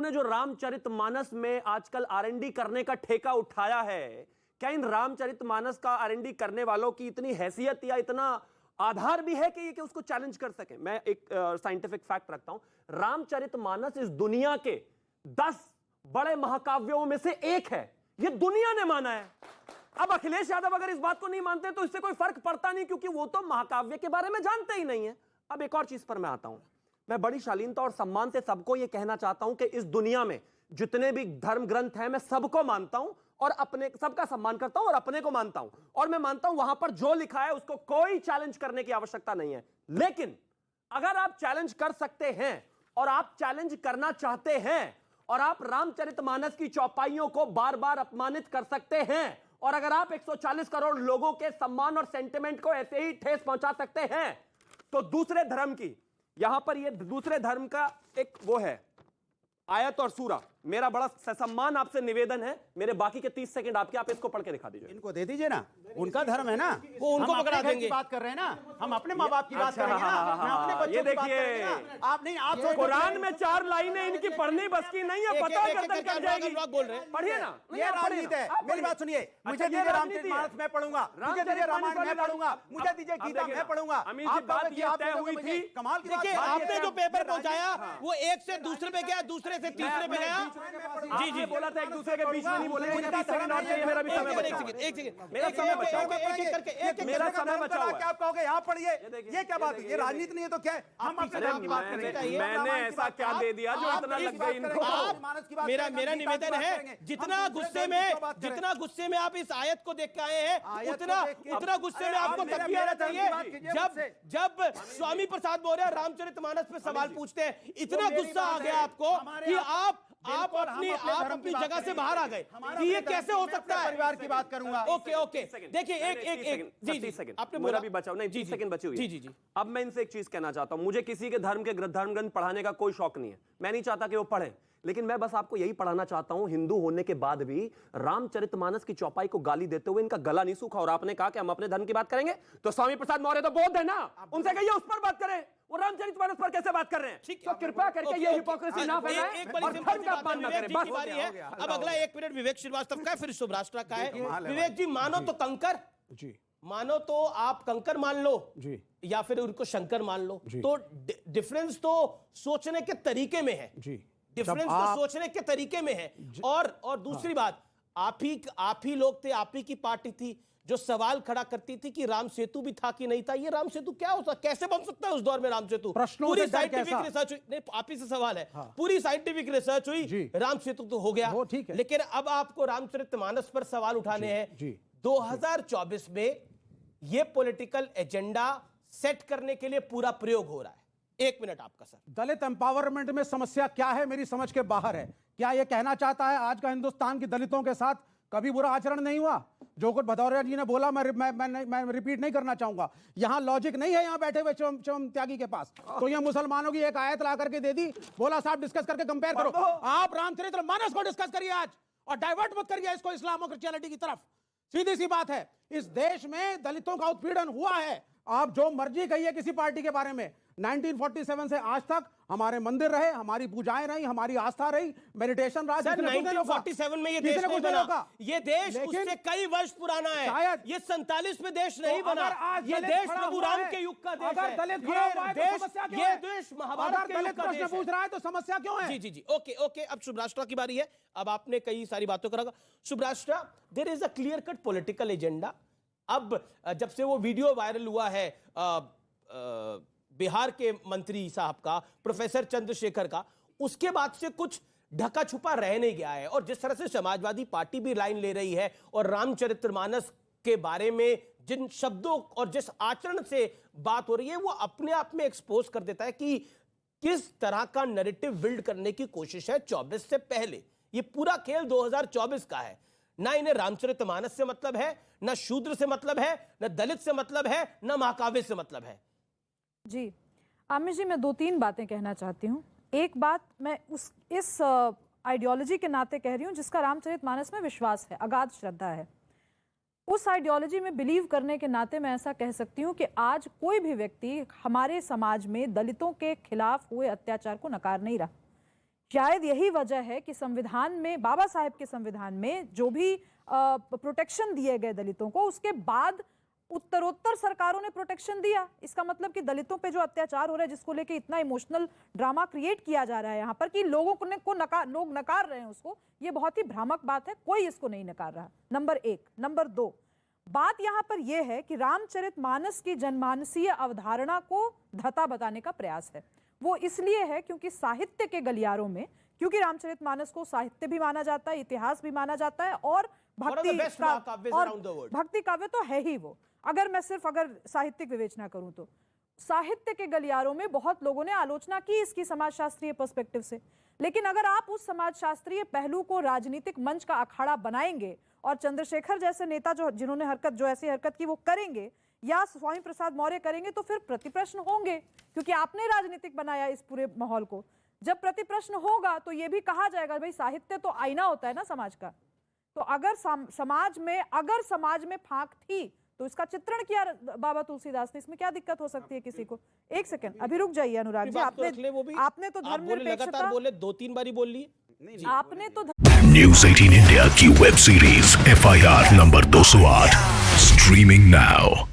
ने जो रामचरितमानस में आजकल आरएनडी करने का ठेका उठाया है, क्या इन रामचरितमानस का आरएनडी करने वालों की इतनी हैसियत या इतना आधार भी है कि उसको चैलेंज कर सके? मैं एक साइंटिफिक फैक्ट रखता हूं, रामचरितमानस इस दुनिया के 10 बड़े महाकाव्यों में से एक है। यह दुनिया ने माना है। अब अखिलेश यादव अगर इस बात को नहीं मानते तो इससे कोई फर्क पड़ता नहीं, क्योंकि वो तो महाकाव्य के बारे में जानते ही नहीं है। अब एक और चीज पर मैं आता हूं। मैं बड़ी शालीनता और सम्मान से सबको यह कहना चाहता हूं कि इस दुनिया में जितने भी धर्म ग्रंथ हैं मैं सबको मानता हूं और अपने सबका सम्मान करता हूं और अपने को मानता हूं, और मैं मानता हूं वहां पर जो लिखा है उसको कोई चैलेंज करने की आवश्यकता नहीं है। लेकिन अगर आप चैलेंज कर सकते हैं और आप चैलेंज करना चाहते हैं और आप रामचरितमानस की चौपाइयों को बार बार अपमानित कर सकते हैं, और अगर आप 140 करोड़ लोगों के सम्मान और सेंटिमेंट को ऐसे ही ठेस पहुंचा सकते हैं, तो दूसरे धर्म की, यहां पर ये दूसरे धर्म का एक वो है आयत और सूरा, मेरा बड़ा सम्मान आपसे निवेदन है, मेरे बाकी के 30 सेकंड आपके, आप इसको पढ़ के दिखा दीजिए। इनको दे दीजिए ना, उनका धर्म है ना, वो उनको पकड़ा देंगे। बात कर रहे हैं ना, हम अपने माँ बाप की बात करेंगे ना, हम अपने बच्चों की बात करेंगे ना। आप नहीं, आप कुरान में 4 लाइनें इनकी पढ़नी बस की नहीं है, पता गर्दन कट जाएगी। पढ़िए ना, ये राजनीति है। मेरी बात सुनिए, मुझे दीजिए रामचरितमानस मैं पढ़ूंगा, मुझे दीजिए रामायण मैं पढ़ूंगा, मुझे दीजिए गीता मैं पढ़ूंगा। आप बात ये तय हुई थी, कमाल की देखिए आपने जो पेपर पहुंचाया वो एक से दूसरे पे गया, दूसरे से तीसरे पे गया। जी जी, बोला था एक दूसरे के बीच में नहीं बोले। मुझे 30 सेकंड और चाहिए, मेरा भी समय बचा हुआ है। एक सेकंड, मेरा समय बचा हुआ है। मेरा समय बचा हुआ है। क्या आप कहोगे? यहाँ पढ़िए, ये क्या बात है? ये राजनीति नहीं है तो क्या है? हम अपने धर्म की बात करेंगे। मैंने ऐसा क्या दे दिया जो इतना लग गई इनको? मेरा निवेदन है, जितना गुस्से में आप इस आयत को देख के आए हैं, उतना गुस्से में आपको तब भी आना चाहिए जब स्वामी प्रसाद मौर्य रामचरितमानस पे सवाल पूछते हैं। इतना गुस्सा आ गया आपको कि आप अपनी जगह से बाहर आ गए कि ये कैसे हो सकता है? परिवार की बात करूंगा। ओके देखिए, एक जी सेकंड आपने मेरा बोला भी बचाओ, नहीं 30 सेकंड बचे हुए। जी अब मैं इनसे एक चीज कहना चाहता हूं, मुझे किसी के धर्म ग्रंथ पढ़ाने का कोई शौक नहीं है, मैं नहीं चाहता कि वो पढ़े, लेकिन मैं बस आपको यही पढ़ाना चाहता हूं, हिंदू होने के बाद भी रामचरितमानस की चौपाई को गाली देते हुए इनका गला नहीं सूखा। और आपने कहा कि हम अपने धर्म की बात करेंगे, तो स्वामी प्रसाद मौर्य तो बौद्ध है ना, उनसे कहिए उस पर बात करें, वो रामचरितमानस पर कैसे बात कर रहे हैं? तो कृपा करके ये हिपोक्रेसी ना फैलाएं और धर्म का अपमान ना करें। बस अब अगला 1 मिनट विवेक श्रीवास्तव का है, फिर शुभराष्ट्र का है। विवेक जी, मानो तो कंकर जी, मानो तो आप कंकर मान लो जी, या फिर उनको शंकर मान लो, तो डिफरेंस तो सोचने के तरीके में है जी, डिफरेंस तो सोचने के तरीके में है। और दूसरी बात, आप ही लोग थे, आप ही की पार्टी थी जो सवाल खड़ा करती थी कि राम सेतु भी था कि नहीं था। ये राम सेतु क्या होता, कैसे बन सकता है उस दौर में राम सेतु? पूरी साइंटिफिक रिसर्च हुई, नहीं आप ही से सवाल है। पूरी साइंटिफिक रिसर्च हुई, राम सेतु तो हो गया, ठीक है। लेकिन अब आपको रामचरितमानस पर सवाल उठाने हैं। 2024 में ये पॉलिटिकल एजेंडा सेट करने के लिए पूरा प्रयोग हो रहा है। 1 मिनट आपका सर। दलित एम्पावरमेंट में समस्या क्या है मेरी समझ के बाहर है। क्या यह कहना चाहता है आज का हिंदुस्तान की दलितों के साथ कभी बुरा आचरण नहीं हुआ? जो कुछ भदौरिया जी ने बोला मैं रिपीट नहीं करना चाहूंगा। यहां लॉजिक नहीं है, यहां बैठे हुए चम त्यागी के पास। तो ये मुसलमानों की एक आयत ला करके दे दी, बोला साहब डिस्कस करके कंपेयर करो। आप रामचरितमानस को डिस्कस करिए आज, और डाइवर्ट मत करिए इसको इस्लाम और क्रिश्चियनिटी की तरफ। सीधी सी बात है, इस देश में दलितों का उत्पीड़न हुआ है। आप जो मर्जी कहिए किसी पार्टी के बारे में, 1947 से आज तक हमारे मंदिर रहे, हमारी पूजाएं रही, हमारी आस्था रही, मेडिटेशन रहा। 1947 में ये देश नहीं बना, ये देश उससे कई वर्ष पुराना है। शायद ये 47 में देश नहीं बना, ये देश प्रभु राम के युग का देश है। अगर दलित खड़ा हुआ है तो समस्या क्यों है? ये देश महाभारत के युग का देश है। पूछ रहा है तो समस्या क्यों है? जी ओके, अब शुभराष्ट्र की बारी है। अब आपने कई सारी बातों करा। शुभराष्ट्र, there is a clear cut political agenda. अब जब से वो वीडियो वायरल हुआ है बिहार के मंत्री साहब का, प्रोफेसर चंद्रशेखर का, उसके बाद से कुछ ढका छुपा रह नहीं गया है। और जिस तरह से समाजवादी पार्टी भी लाइन ले रही है और रामचरितमानस के बारे में जिन शब्दों और जिस आचरण से बात हो रही है, वो अपने आप में एक्सपोज कर देता है कि किस तरह का नैरेटिव बिल्ड करने की कोशिश है 24 से पहले। ये पूरा खेल 2024 का है। ना इन्हें रामचरितमानस से मतलब है, ना शूद्र से मतलब है, ना दलित से मतलब है, ना महाकाव्य से मतलब है। जी आमिर जी, मैं 2-3 बातें कहना चाहती हूँ। एक बात मैं इस आइडियोलॉजी के नाते कह रही हूँ जिसका रामचरितमानस में विश्वास है, अगाध श्रद्धा है। उस आइडियोलॉजी में बिलीव करने के नाते मैं ऐसा कह सकती हूँ कि आज कोई भी व्यक्ति हमारे समाज में दलितों के खिलाफ हुए अत्याचार को नकार नहीं रहा। शायद यही वजह है कि संविधान में, बाबा साहेब के संविधान में जो भी प्रोटेक्शन दिए गए दलितों को, उसके बाद उत्तरोत्तर सरकारों ने प्रोटेक्शन दिया। इसका मतलब कि दलितों पे जो अत्याचार हो रहा है, जिसको लेके इतना इमोशनल ड्रामा क्रिएट किया जा रहा है यहाँ पर कि लोगों को लोग नकार रहे हैं उसको, ये बहुत ही भ्रामक बात है। कोई इसको नहीं नकार रहा, नंबर एक। नंबर दो, बात यहाँ पर यह है कि रामचरितमानस की जनमानसीय अवधारणा को धता बताने का प्रयास है। वो इसलिए है क्योंकि साहित्य के गलियारों में, क्योंकि रामचरितमानस को साहित्य भी माना जाता है, इतिहास भी माना जाता है, और भक्ति काव्य तो है ही वो। अगर साहित्यिक विवेचना करूं तो साहित्य के गलियारों में बहुत लोगों ने आलोचना की इसकी समाजशास्त्रीय पर्सपेक्टिव से, लेकिन अगर आप उस समाजशास्त्रीय पहलू को राजनीतिक मंच का अखाड़ा बनाएंगे और चंद्रशेखर जैसे नेता जिन्होंने ऐसी हरकत की वो करेंगे, या स्वामी प्रसाद मौर्य करेंगे, तो फिर प्रतिप्रश्न होंगे, क्योंकि आपने राजनीतिक बनाया इस पूरे माहौल को। जब प्रतिप्रश्न होगा तो ये भी कहा जाएगा भाई साहित्य तो आईना होता है ना समाज का, तो अगर समाज में फांक थी तो इसका चित्रण किया बाबा तुलसीदास ने, इसमें क्या दिक्कत हो सकती है किसी को? एक सेकंड, अभी रुक जाइए अनुराग जी, आपने तो धर्मनिरपेक्षता बोले 2-3 बारी बोल लिए, आपने तो न्यूज़ 18 इंडिया की web series FIR number 208 streaming now.